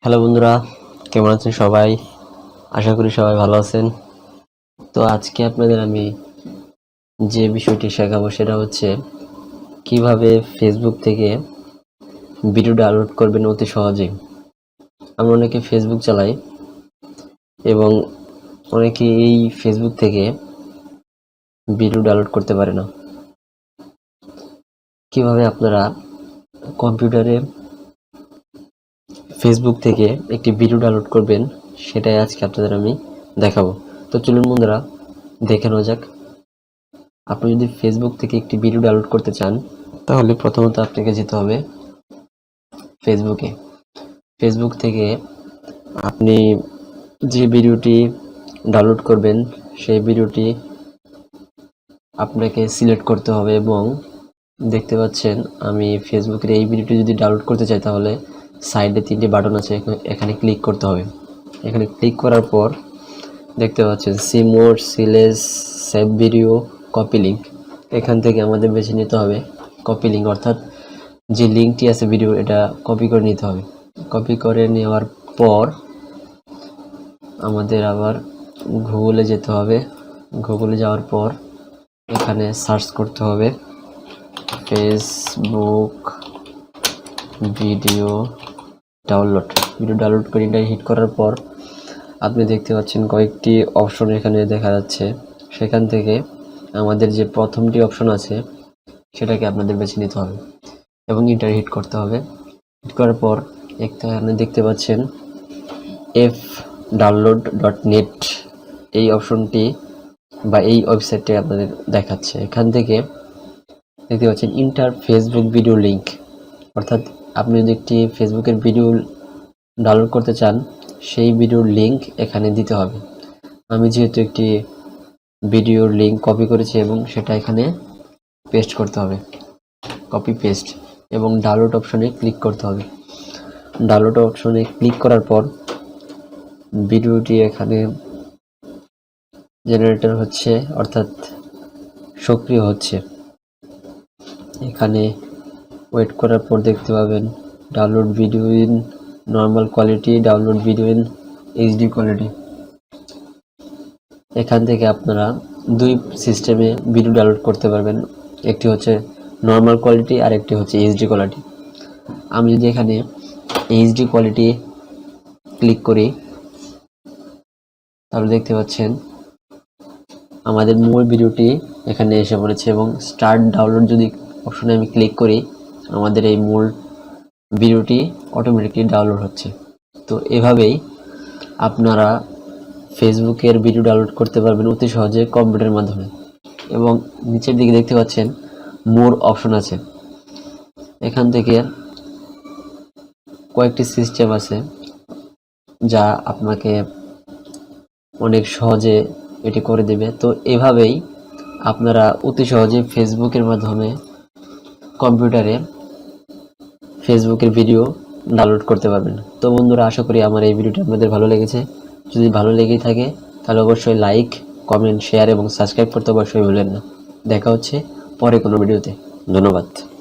Hello বন্ধুরা, কেমন আছেন সবাই? আশা করি সবাই ভালো আছেন। তো আজকে আপনাদের আমি যে বিষয়টি শেখাবো সেটা হচ্ছে কিভাবে ফেসবুক থেকে ভিডিও ডাউনলোড করবেন অতি সহজেই। আমরা অনেকে ফেসবুক চালাই এবং অনেকে এই ফেসবুক থেকে ভিডিও ডাউনলোড করতে পারে না। কিভাবে আপনারা কম্পিউটারে ফেসবুক থেকে একটি ভিডিও ডাউনলোড করবেন সেটাই আজকে আপনাদের আমি দেখাবো। তো চলুন বন্ধুরা, দেখে নেওয়া যাক। আপনি যদি ফেসবুক থেকে একটি ভিডিও ডাউনলোড করতে চান তাহলে প্রথমত আপনাকে যেতে হবে ফেসবুকে। ফেসবুক থেকে আপনি যে ভিডিওটি ডাউনলোড করবেন সেই ভিডিওটি আপনাকে সিলেক্ট করতে হবে এবং দেখতে পাচ্ছেন আমি ফেসবুকের এই ভিডিওটি যদি ডাউনলোড করতে চাই তাহলে সাইডে 3টি বাটন আছে, এখানে ক্লিক করতে হবে। এখানে ক্লিক করার পর দেখতে পাচ্ছেন see more, see less, save video, copy link. এখান থেকে আমাদের বেছে নিতে হবে কপি লিঙ্ক, অর্থাৎ যে লিঙ্কটি আছে ভিডিও এটা কপি করে নিতে হবে। কপি করে নেওয়ার পর আমাদের আবার গুগলে যেতে হবে। গুগলে যাওয়ার পর এখানে সার্চ করতে হবে Facebook video download. Video download করে এটা হিট করার পর আপনি দেখতে পাচ্ছেন কয়েকটি অপশন এখানে দেখা যাচ্ছে। সেখান থেকে আমাদের যে প্রথমটি অপশন আছে সেটাকে আপনাদের বেছে নিতে হবে এবং এন্টার হিট করতে হবে। হিট করার পর এখানে দেখতে পাচ্ছেন fdownload.net এই অপশনটি বা এই ওয়েবসাইটটি আপনাদের দেখাচ্ছে। এখান থেকে দেখতে পাচ্ছেন ইন্টার ফেসবুক ভিডিও লিঙ্ক, অর্থাৎ আপনি যদি একটি ফেসবুকের ভিডিও ডাউনলোড করতে চান সেই ভিডিওর লিঙ্ক এখানে দিতে হবে। আমি যেহেতু একটি ভিডিওর লিঙ্ক কপি করেছি এবং সেটা এখানে পেস্ট করতে হবে, কপি পেস্ট, এবং ডাউনলোড অপশনে ক্লিক করতে হবে। ডাউনলোড অপশনে ক্লিক করার পর ভিডিওটি এখানে জেনারেটর হচ্ছে, অর্থাৎ সক্রিয় হচ্ছে। এখানে ওয়েট করার পর দেখতে পাবেন download video in normal quality, download video in HD quality. এখান থেকে আপনারা দুই সিস্টেমে ভিডিও ডাউনলোড করতে পারবেন, একটি হচ্ছে নর্মাল কোয়ালিটি আর একটি হচ্ছে এইচডি কোয়ালিটি। আমি যদি এখানে এইচডি কোয়ালিটি ক্লিক করি তাহলে দেখতে পাচ্ছেন আমাদের মূল ভিডিওটি এখানে এসে পড়েছে এবং স্টার্ট ডাউনলোড যদি অপশনে আমি ক্লিক করি আমাদের এই মূল ভিডিওটি অটোমেটিকলি ডাউনলোড হচ্ছে। তো এভাবেই আপনারা ফেসবুকের ভিডিও ডাউনলোড করতে পারবেন অতি সহজে কম্পিউটারের মাধ্যমে। এবং নিচের দিকে দেখতে পাচ্ছেন মোর অপশন আছে, এখান থেকে কয়েকটি সিস্টেম আছে যা আপনাকে অনেক সহজে এটি করে দেবে। তো এভাবেই আপনারা অতি সহজে ফেসবুকের মাধ্যমে কম্পিউটারে ফেসবুকের ভিডিও ডাউনলোড করতে পারবেন। তো বন্ধুরা, আশা করি আমার এই ভিডিওটি আপনাদের ভালো লেগেছে। যদি ভালো লেগেই থাকে তাহলে অবশ্যই লাইক, কমেন্ট, শেয়ার এবং সাবস্ক্রাইব করতে অবশ্যই ভুলবেন না। দেখা হচ্ছে পরে কোনো ভিডিওতে। ধন্যবাদ।